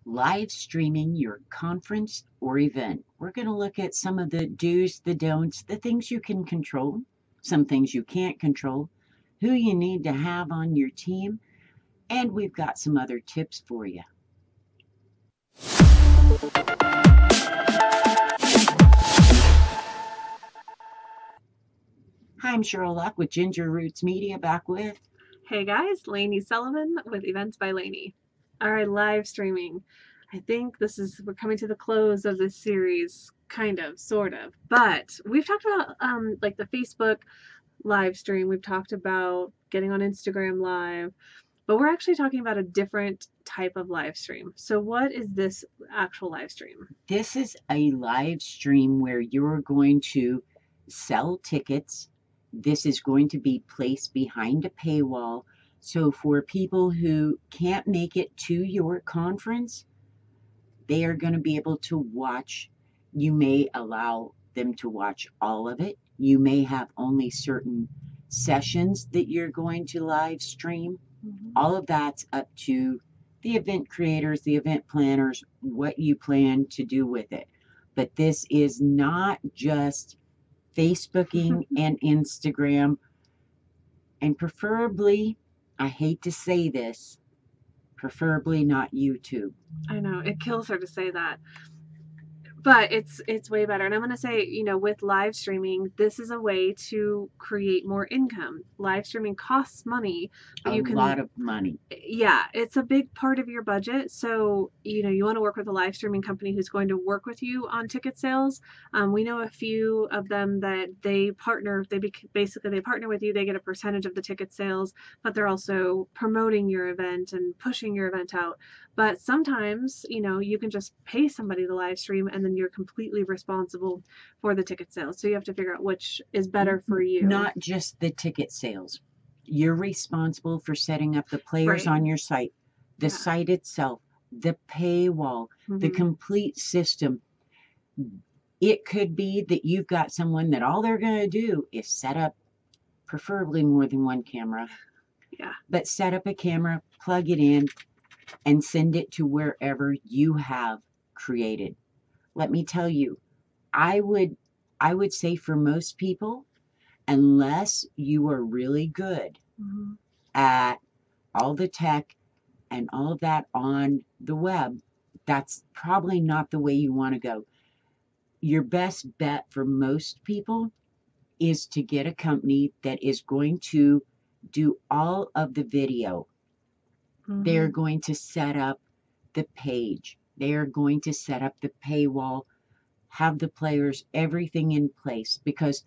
live streaming your conference or event. We're going to look at some of the do's, the don'ts, the things you can control, some things you can't control, who you need to have on your team, and we've got some other tips for you. Hi, I'm Cheryl Luck with Ginger Roots Media, back with... Hey guys, Lainey Sullivan with Events by Lainey. All right, live streaming. I think we're coming to the close of this series, kind of, sort of. But we've talked about like the Facebook live stream. We've talked about getting on Instagram Live, but we're actually talking about a different type of live stream. So what is this actual live stream? This is a live stream where you're going to sell tickets. This is going to be placed behind a paywall. So for people who can't make it to your conference, they are going to be able to watch. You may allow them to watch all of it. You may have only certain sessions that you're going to live stream. All of that's up to the event creators, the event planners, what you plan to do with it. But this is not just Facebooking and Instagram, and preferably, I hate to say this, preferably not YouTube. I know, it kills her to say that. But it's way better. And I'm going to say, with live streaming, this is a way to create more income. Live streaming costs money, but a lot of money. Yeah, it's a big part of your budget. So, you want to work with a live streaming company who's going to work with you on ticket sales. We know a few of them that they partner, basically they partner with you, they get a percentage of the ticket sales, but they're also promoting your event and pushing your event out. But sometimes, you can just pay somebody to live stream and then you're completely responsible for the ticket sales. So you have to figure out which is better for you. Not just the ticket sales. You're responsible for setting up the players on your site, the site itself, the paywall, the complete system. It could be that you've got someone that all they're going to do is set up, preferably more than one camera. Yeah. But set up a camera, plug it in, and send it to wherever you have created. Let me tell you, I would say for most people, unless you are really good at all the tech and all of that on the web, that's probably not the way you want to go. Your best bet for most people is to get a company that is going to do all of the video. They're going to set up the page. They are going to set up the paywall, have the players, everything in place, because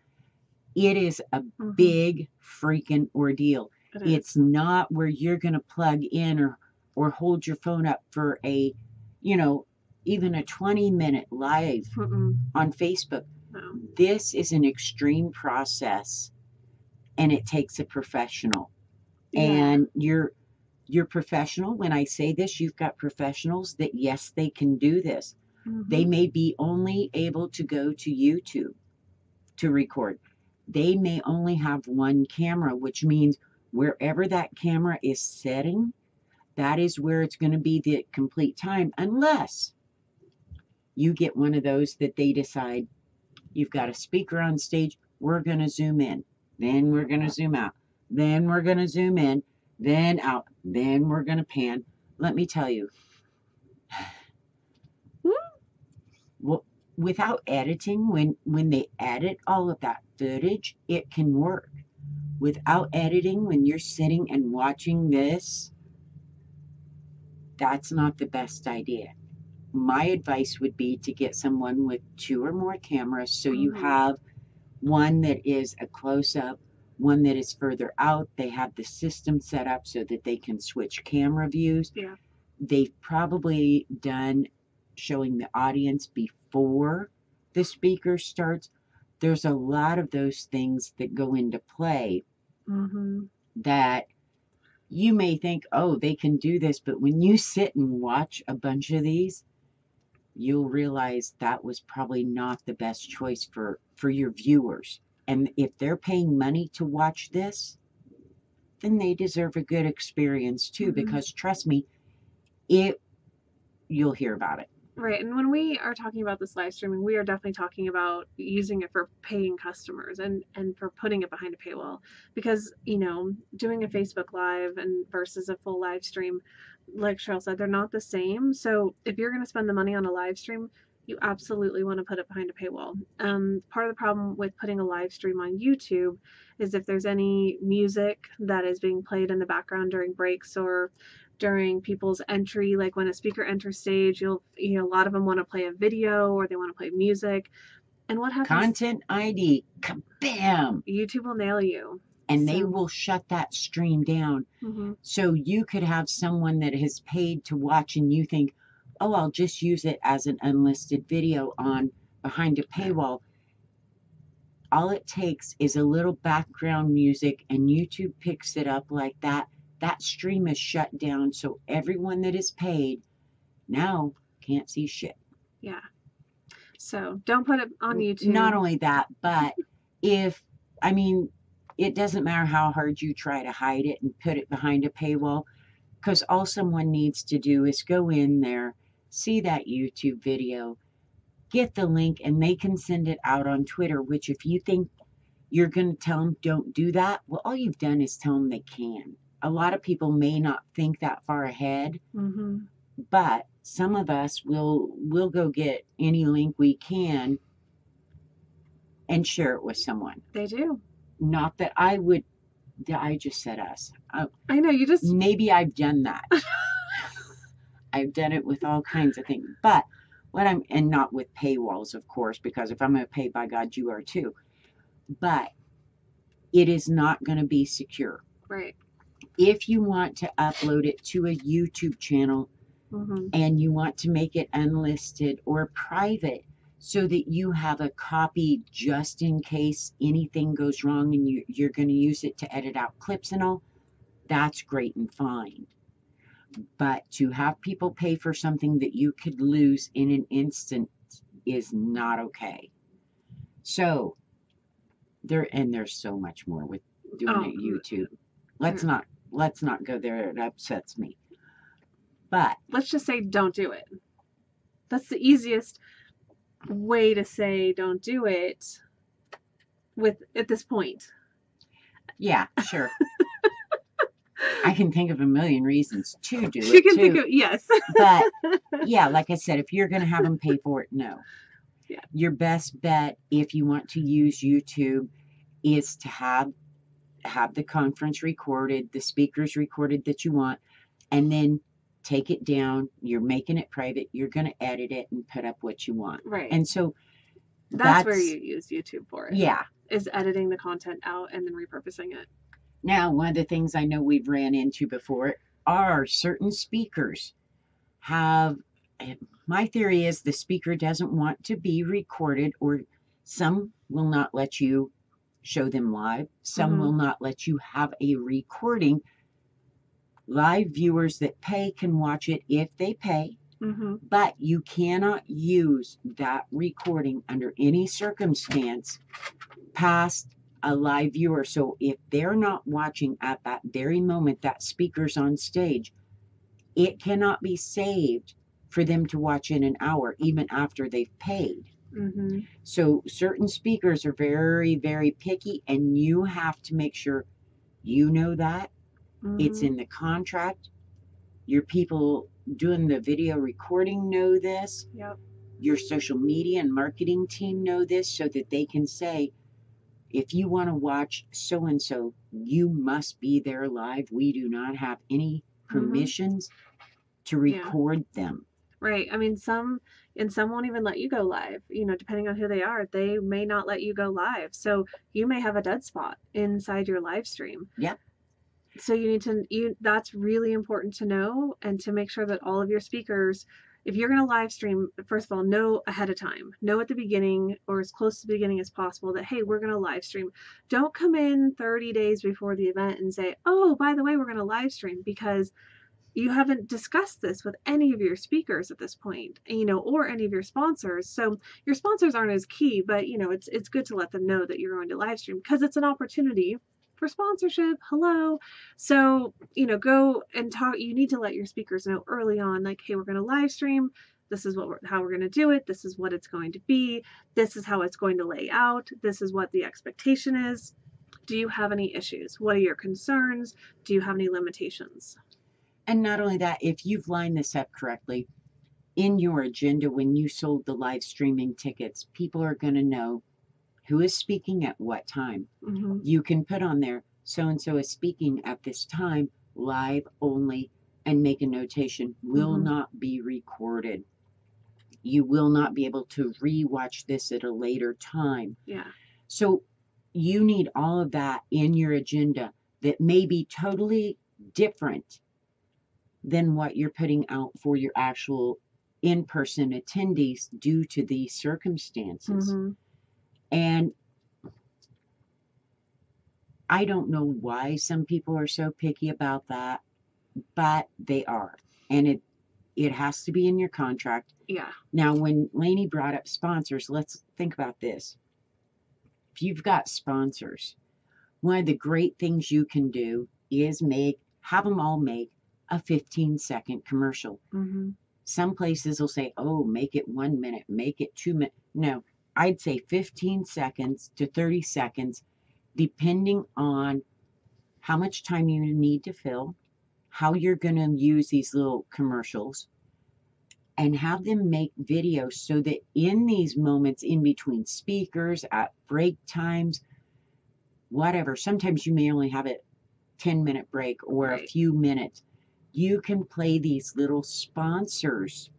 it is a big freaking ordeal. It's not where you're going to plug in or hold your phone up for a, even a 20-minute live on Facebook. No. This is an extreme process, and it takes a professional. Yeah. And you're professional. When I say this, you've got professionals that, yes, they can do this. They may be only able to go to YouTube to record. They may only have one camera, which means wherever that camera is setting, that is where it's going to be the complete time, unless you get one of those that they decide, you've got a speaker on stage, we're going to zoom in, then we're going to zoom out, then we're going to zoom in, then out, then we're going to pan. Let me tell you, well, without editing, when they edit all of that footage, it can work. Without editing, when you're sitting and watching this, that's not the best idea. My advice would be to get someone with 2 or more cameras, so you have one that is a close-up, one that is further out. They have the system set up so that they can switch camera views. Yeah. They've probably done showing the audience before the speaker starts. There's a lot of those things that go into play that you may think, oh, they can do this, but when you sit and watch a bunch of these, you'll realize that was probably not the best choice for your viewers. And if they're paying money to watch this, then they deserve a good experience too, because trust me, you'll hear about it. Right. And when we are talking about this live streaming, we are definitely talking about using it for paying customers and for putting it behind a paywall. Because, doing a Facebook Live and versus a full live stream, like Cheryl said, they're not the same. So if you're going to spend the money on a live stream, you absolutely want to put it behind a paywall. Part of the problem with putting a live stream on YouTube is if there's any music that is being played in the background during breaks or during people's entry, like when a speaker enters stage, a lot of them want to play a video or they want to play music. And what happens? Content ID, kabam! YouTube will nail you. And they will shut that stream down. Mm-hmm. So you could have someone that has paid to watch and you think, oh, I'll just use it as an unlisted video on behind a paywall. All it takes is a little background music and YouTube picks it up like that. That stream is shut down, so everyone that is paid now can't see shit. Yeah. So don't put it on YouTube. Not only that, but it doesn't matter how hard you try to hide it and put it behind a paywall, because all someone needs to do is go in there, see that YouTube video, get the link, and they can send it out on Twitter, which if you think you're going to tell them don't do that, well, all you've done is tell them they can. A lot of people may not think that far ahead, mm-hmm. but some of us will go get any link we can and share it with someone. They do. Not that I just said us. I know, you just... Maybe I've done that. I've done it with all kinds of things. But and not with paywalls, of course, because if I'm going to pay, by God, you are too. But it is not going to be secure. Right. If you want to upload it to a YouTube channel, mm-hmm. and you want to make it unlisted or private so that you have a copy just in case anything goes wrong and you're going to use it to edit out clips and all, that's great and fine. But to have people pay for something that you could lose in an instant is not okay. So there's so much more with doing it YouTube. Let's not go there. It upsets me. But let's just say don't do it. That's the easiest way to say don't do it at this point. Yeah, sure. I can think of a million reasons to do it. You can think of, yes. But yeah, like I said, if you're going to have them pay for it, no. Yeah. Your best bet, if you want to use YouTube, is to have the conference recorded, the speakers recorded that you want, and then take it down. You're making it private. You're going to edit it and put up what you want. Right. And so that's where you use YouTube for it. Yeah. Is editing the content out and then repurposing it. Now, one of the things I know we've ran into before are certain speakers my theory is the speaker doesn't want to be recorded, or some will not let you show them live. Some mm-hmm. will not let you have a recording. Live viewers that pay can watch it if they pay, mm-hmm. but you cannot use that recording under any circumstance past a live viewer. So if they're not watching at that very moment that speaker's on stage, it cannot be saved for them to watch in an hour, even after they've paid. Mm-hmm. So certain speakers are very, very picky, and you have to make sure you know that. Mm-hmm. It's in the contract. Your people doing the video recording know this. Yep. Your social media and marketing team know this, so that they can say, if you want to watch so-and-so, you must be there live. We do not have any permissions to record them. Right. I mean, some won't even let you go live, depending on who they are. They may not let you go live. So you may have a dead spot inside your live stream. Yep. So that's really important to know, and to make sure that all of your speakers, if you're going to live stream, first of all, know ahead of time. Know at the beginning, or as close to the beginning as possible, that, hey, we're going to live stream. Don't come in 30 days before the event and say, oh, by the way, we're going to live stream, because you haven't discussed this with any of your speakers at this point, or any of your sponsors. So your sponsors aren't as key, but it's good to let them know that you're going to live stream, because it's an opportunity for sponsorship. Hello. So, go and talk. You need to let your speakers know early on, like, hey, we're going to live stream. This is how we're going to do it. This is what it's going to be. This is how it's going to lay out. This is what the expectation is. Do you have any issues? What are your concerns? Do you have any limitations? And not only that, if you've lined this up correctly, in your agenda when you sold the live streaming tickets, people are going to know who is speaking at what time. Mm-hmm. You can put on there, so-and-so is speaking at this time, live only, and make a notation, will Mm-hmm. not be recorded. You will not be able to re-watch this at a later time. Yeah. So you need all of that in your agenda that may be totally different than what you're putting out for your actual in-person attendees due to these circumstances. Mm-hmm. And I don't know why some people are so picky about that, but they are. And it has to be in your contract. Yeah. Now, when Lainey brought up sponsors, let's think about this. If you've got sponsors, one of the great things you can do is have them all make a 15-second commercial. Mm-hmm. Some places will say, oh, make it 1 minute, make it 2 minutes. No, I'd say 15 seconds to 30 seconds, depending on how much time you need to fill, how you're going to use these little commercials, and have them make videos so that in these moments in between speakers, at break times, whatever, sometimes you may only have a 10-minute break or Right. a few minutes. You can play these little sponsors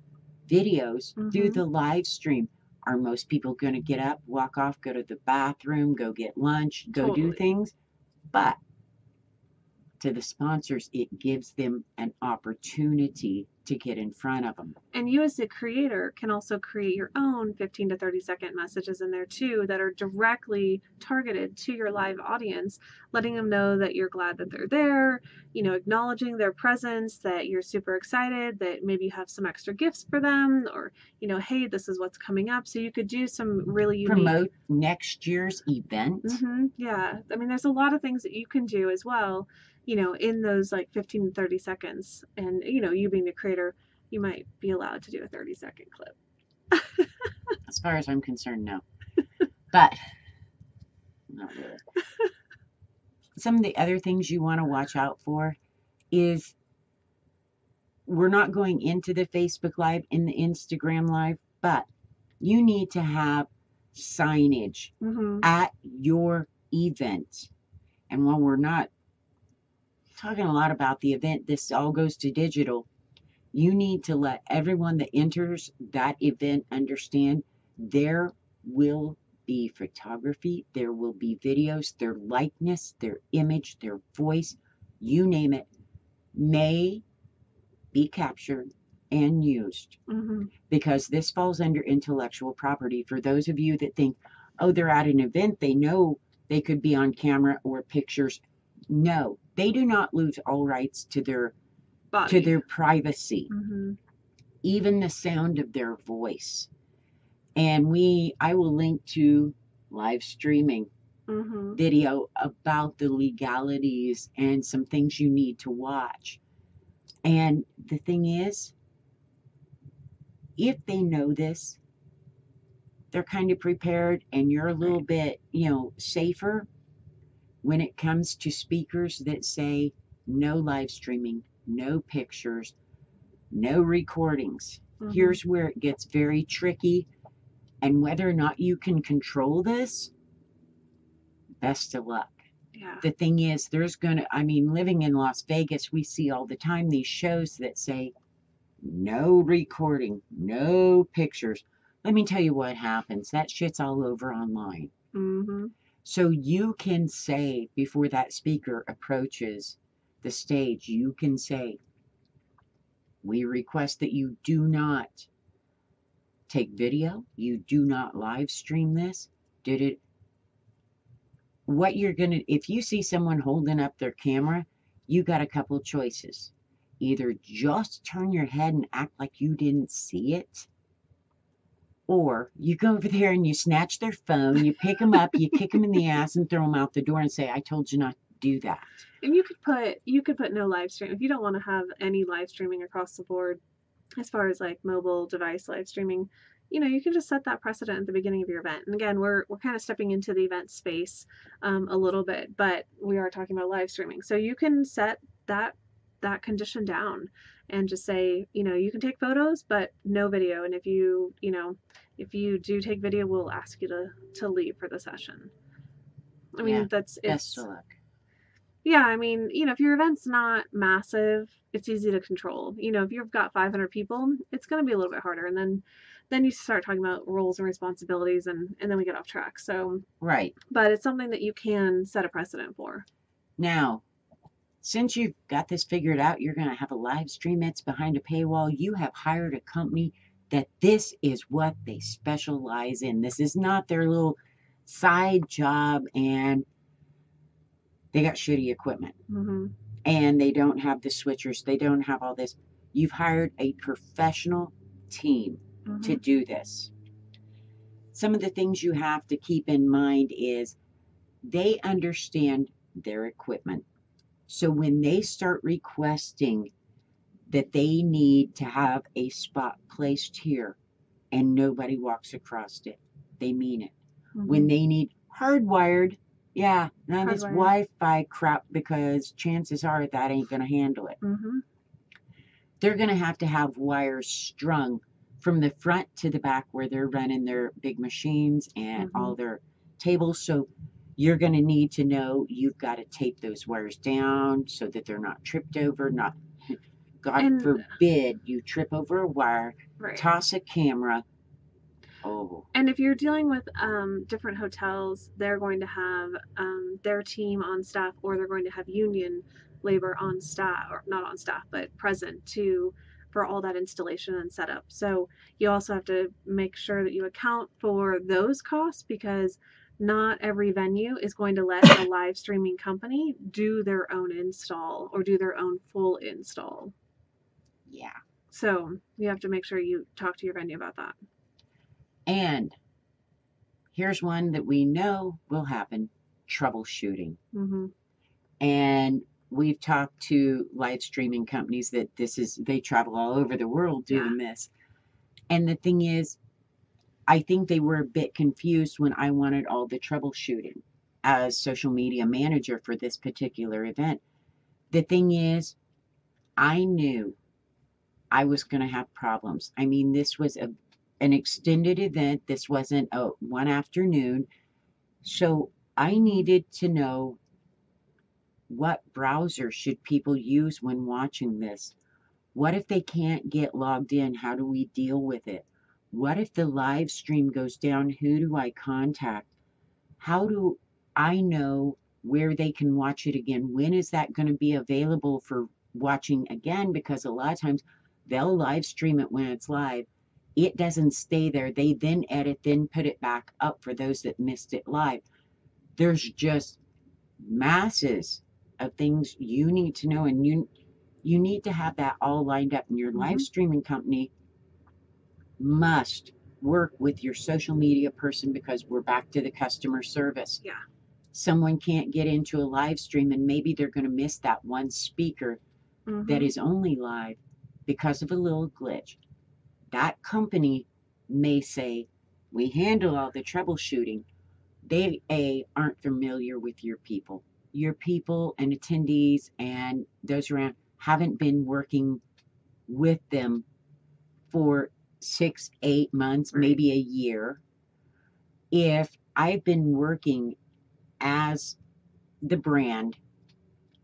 videos through the live stream. Are most people going to get up, walk off, go to the bathroom, go get lunch, go do things? But to the sponsors, it gives them an opportunity to get in front of them. And you as the creator can also create your own 15 to 30-second messages in there too that are directly targeted to your live audience, letting them know that you're glad that they're there, acknowledging their presence, that you're super excited, that maybe you have some extra gifts for them, or, hey, this is what's coming up. So you could do some really unique... Promote next year's event. Mm-hmm. Yeah. I mean, there's a lot of things that you can do as well, in those like 15 to 30 seconds. And, you being the creator, you might be allowed to do a 30-second clip. As far as I'm concerned, no. But, not really. Some of the other things you want to watch out for is we're not going into the Facebook Live and the Instagram Live, but you need to have signage at your event. And while we're not talking a lot about the event, this all goes to digital. You need to let everyone that enters that event understand there will be photography, there will be videos, their likeness, their image, their voice, you name it, may be captured and used. Because this falls under intellectual property. For those of you that think, oh, they're at an event, they know they could be on camera or pictures. No, they do not lose all rights to their body, to their privacy, even the sound of their voice. And I will link to live streaming video about the legalities and some things you need to watch. And the thing is, if they know this, they're kind of prepared, and you're a little bit, safer when it comes to speakers that say no live streaming, no pictures, no recordings. Here's where it gets very tricky, and whether or not you can control this, best of luck. Yeah. The thing is, living in Las Vegas, we see all the time these shows that say no recording, no pictures. Let me tell you what happens. That shit's all over online. So you can say, before that speaker approaches the stage, you can say, we request that you do not take video, you do not live stream this. If you see someone holding up their camera, you got a couple choices. Either just turn your head and act like you didn't see it, or you go over there and you snatch their phone, you pick them up, you kick them in the ass and throw them out the door and say, I told you not do that. And you could put no live stream if you don't want to have any live streaming across the board as far as like mobile device live streaming. You can just set that precedent at the beginning of your event. And again, we're kind of stepping into the event space a little bit, but we are talking about live streaming. So you can set that condition down and just say, you can take photos, but no video. And if if you do take video, we'll ask you to leave for the session. I mean, best of luck. Yeah, I mean, if your event's not massive, it's easy to control. If you've got 500 people, it's going to be a little bit harder. And then you start talking about roles and responsibilities, and then we get off track. So, right. But it's something that you can set a precedent for. Now, since you've got this figured out, you're going to have a live stream that's behind a paywall. You have hired a company that this is what they specialize in. This is not their little side job, and they got shitty equipment. Mm-hmm. And they don't have the switchers. They don't have all this. You've hired a professional team to do this. Some of the things you have to keep in mind is they understand their equipment. So when they start requesting that they need to have a spot placed here and nobody walks across it, they mean it. When they need hardwired, yeah, none of this Wi-Fi crap, because chances are that ain't going to handle it. They're going to have wires strung from the front to the back where they're running their big machines and all their tables. So you're going to need to know you've got to tape those wires down so that they're not tripped over. Not, God forbid, you trip over a wire, toss a camera. Oh. And if you're dealing with different hotels, they're going to have their team on staff, or they're going to have union labor on staff, or not on staff, but present for all that installation and setup. So you also have to make sure that you account for those costs, because not every venue is going to let a live streaming company do their own install or do their own full install. Yeah. So you have to make sure you talk to your venue about that. And here's one that we know will happen: troubleshooting. And we've talked to live streaming companies that they travel all over the world doing this. And the thing is, I think they were a bit confused when I wanted all the troubleshooting as social media manager for this particular event. The thing is, I knew I was going to have problems. I mean, this was an extended event. This wasn't a one afternoon. So I needed to know, what browser should people use when watching this? What if they can't get logged in? How do we deal with it? What if the live stream goes down? Who do I contact? How do I know where they can watch it again? When is that going to be available for watching again? Because a lot of times they'll live stream it when it's live. It doesn't stay there. They then edit, then put it back up for those that missed it live. There's just masses of things you need to know, and you need to have that all lined up. And your live streaming company must work with your social media person, because we're back to the customer service. Yeah. Someone can't get into a live stream, and maybe they're going to miss that one speaker that is only live because of a little glitch. That company may say, we handle all the troubleshooting. They aren't familiar with your people. Your people and attendees and those around haven't been working with them for 6, 8 months, maybe a year. If I've been working as the brand,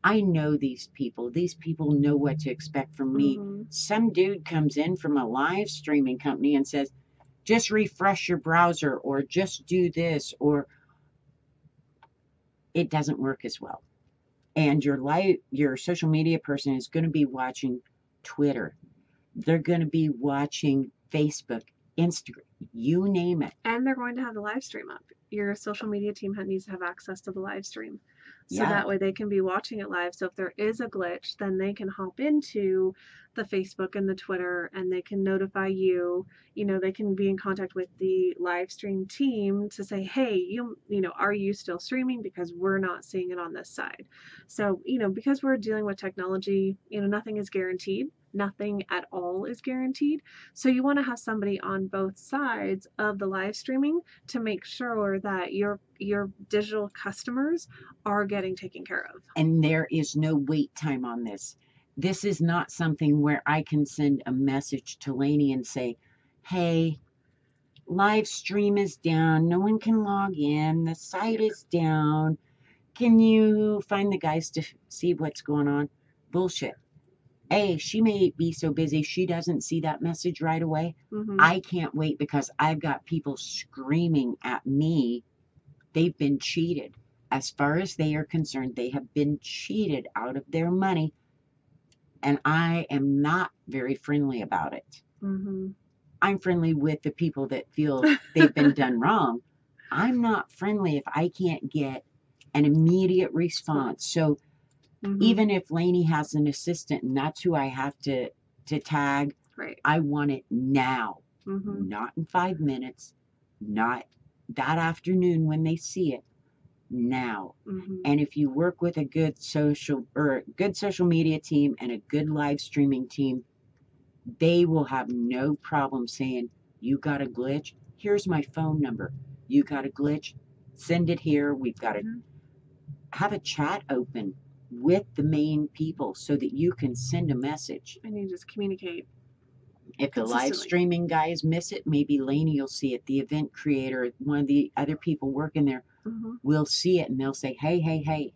I know these people. These people know what to expect from me. Some dude comes in from a live streaming company and says, just refresh your browser, or just do this, or it doesn't work as well. And your social media person is going to be watching Twitter. They're going to be watching Facebook, Instagram, you name it. And they're going to have the live stream up. Your social media team needs to have access to the live stream. So Yeah. that way they can be watching it live. So if there is a glitch, then they can hop into the Facebook and the Twitter and they can notify you. They can be in contact with the live stream team to say, hey, are you still streaming? Because we're not seeing it on this side. So, because we're dealing with technology, nothing is guaranteed. Nothing at all is guaranteed. So you want to have somebody on both sides of the live streaming to make sure that your digital customers are getting taken care of. And there is no wait time on this. This is not something where I can send a message to Lainey and say, hey, live stream is down. No one can log in. The site is down. Can you find the guys to see what's going on? Bullshit. A, she may be so busy she doesn't see that message right away. Mm-hmm. I can't wait because I've got people screaming at me. They've been cheated. As far as they are concerned, they have been cheated out of their money. And I am not very friendly about it. Mm-hmm. I'm friendly with the people that feel they've been done wrong. I'm not friendly if I can't get an immediate response. So Mm-hmm. even if Lainey has an assistant and that's who I have to tag, Right. I want it now, Mm-hmm. not in 5 minutes, not that afternoon when they see it, now. Mm-hmm. And if you work with a good social media team and a good live streaming team, they will have no problem saying, you got a glitch, here's my phone number. You got a glitch, send it here. We've got to have a chat open with the main people so that you can send a message. And you just communicate. If the live streaming guys miss it, maybe Lainey will see it. The event creator, one of the other people working there, will see it and they'll say, hey, hey, hey.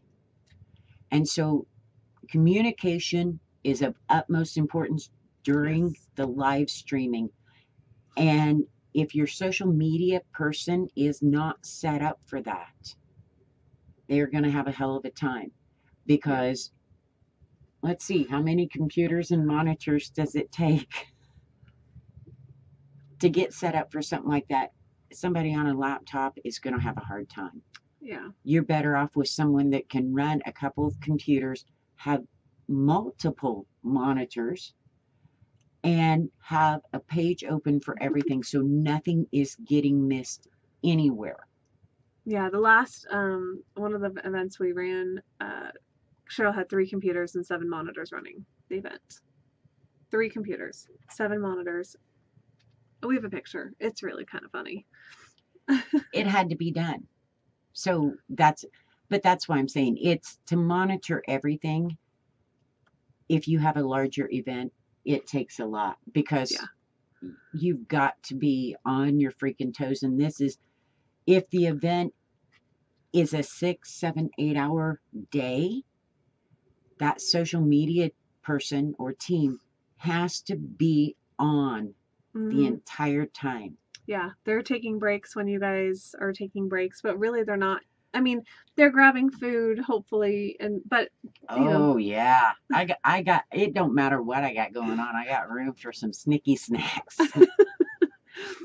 And so communication is of utmost importance during the live streaming. And if your social media person is not set up for that, they're going to have a hell of a time. Because let's see, how many computers and monitors does it take to get set up for something like that? Somebody on a laptop is going to have a hard time. Yeah. You're better off with someone that can run a couple of computers, have multiple monitors, and have a page open for everything so nothing is getting missed anywhere. Yeah, the last one of the events we ran, Cheryl had 3 computers and 7 monitors running the event. 3 computers, 7 monitors. We have a picture. It's really kind of funny. It had to be done. So that's why I'm saying it's to monitor everything. If you have a larger event, it takes a lot because you've got to be on your freaking toes. And this is, if the event is a 6, 7, 8 hour day, that social media person or team has to be on the entire time. Yeah, they're taking breaks when you guys are taking breaks, but really they're not. I mean, they're grabbing food, hopefully, but yeah, I got. It don't matter what I got going on. I got room for some snicky snacks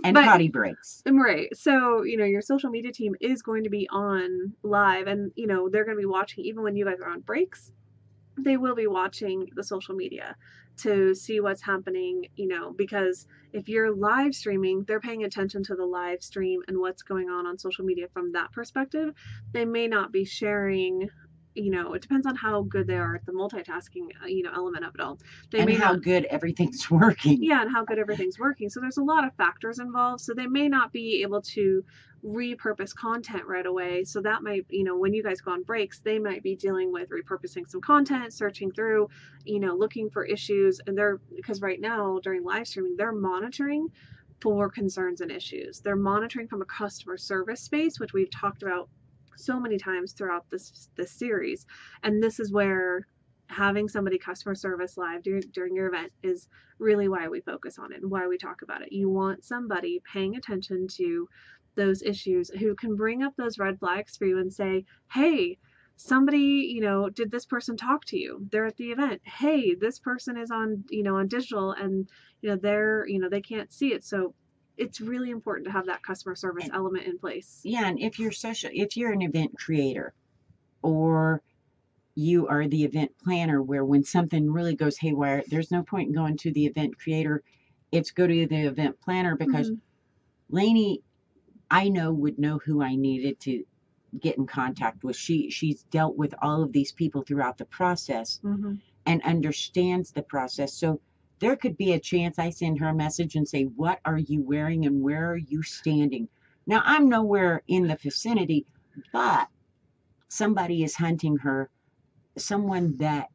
and potty breaks. Right. So your social media team is going to be on live, and they're going to be watching even when you guys are on breaks. They will be watching the social media to see what's happening, because if you're live streaming, they're paying attention to the live stream and what's going on social media from that perspective. They may not be sharing, it depends on how good they are at the multitasking, element of it all. How good everything's working. Yeah, and how good everything's working. So there's a lot of factors involved. So they may not be able to repurpose content right away. So that might, when you guys go on breaks, they might be dealing with repurposing some content, searching through, looking for issues. And because right now during live streaming, they're monitoring for concerns and issues. They're monitoring from a customer service space, which we've talked about so many times throughout this series. And this is where having somebody customer service live during your event is really why we focus on it and why we talk about it. You want somebody paying attention to those issues who can bring up those red flags for you and say, hey, somebody, did this person talk to you? They're at the event. Hey, this person is on, on digital and, they can't see it. So it's really important to have that customer service element in place. Yeah, and if you're an event creator or you are the event planner where when something really goes haywire, there's no point in going to the event creator. It's go to the event planner because Mhm. Lainey, I know, would know who I needed to get in contact with. She's dealt with all of these people throughout the process Mhm. and understands the process. So there could be a chance I send her a message and say, "What are you wearing and where are you standing?" Now I'm nowhere in the vicinity, but somebody is hunting her, someone that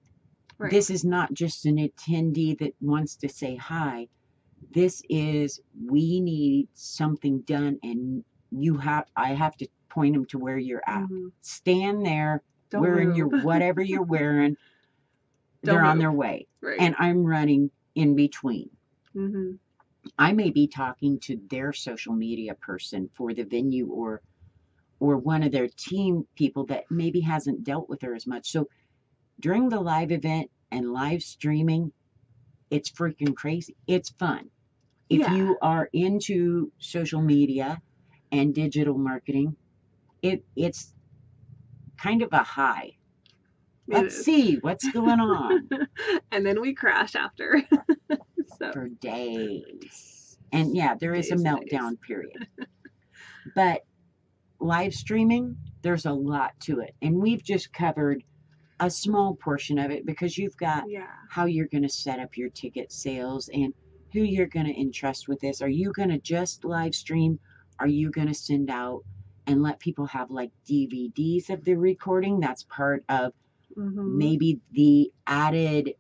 Right. this is not just an attendee that wants to say hi. This is, we need something done, and I have to point them to where you're at. Mhm. Stand there Don't wearing your move. whatever you're wearing. Don't They're on move. their way, Right. and I'm running in between. Mhm. I may be talking to their social media person for the venue, or one of their team people that maybe hasn't dealt with her as much. So during the live event and live streaming, it's freaking crazy. It's fun. If Yeah. you are into social media and digital marketing, it's kind of a high. It Let's is. see what's going on And then we crash after. So for days. And yeah, there is a days and days. meltdown period. But live streaming, there's a lot to it. And we've just covered a small portion of it because you've got Yeah. how you're going to set up your ticket sales and who you're going to entrust with this. Are you going to just live stream? Are you going to send out and let people have like DVDs of the recording? That's part of Mhm. maybe the added,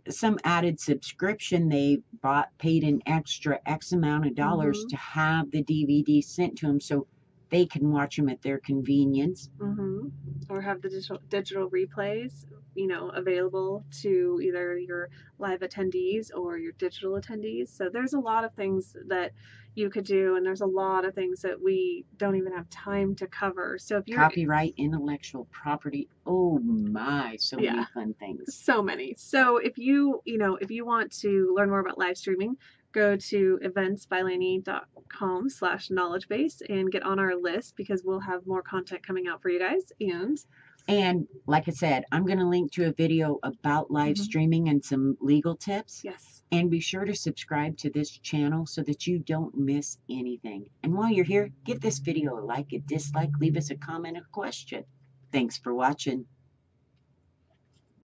some added subscription they bought, paid an extra X amount of dollars Mhm. to have the DVD sent to them so they can watch them at their convenience. Mhm. Or have the digital replays, available to either your live attendees or your digital attendees. So there's a lot of things that you could do, and there's a lot of things that we don't even have time to cover. So if you're, Copyright, intellectual property. Oh my, so many yeah, fun things. so many. So if you want to learn more about live streaming, go to eventsbylaney.com/knowledge base and get on our list because we'll have more content coming out for you guys. And like I said, I'm going to link to a video about live Mhm. streaming and some legal tips. Yes. And be sure to subscribe to this channel so that you don't miss anything. And while you're here, give this video a like, a dislike, leave us a comment, a question. Thanks for watching.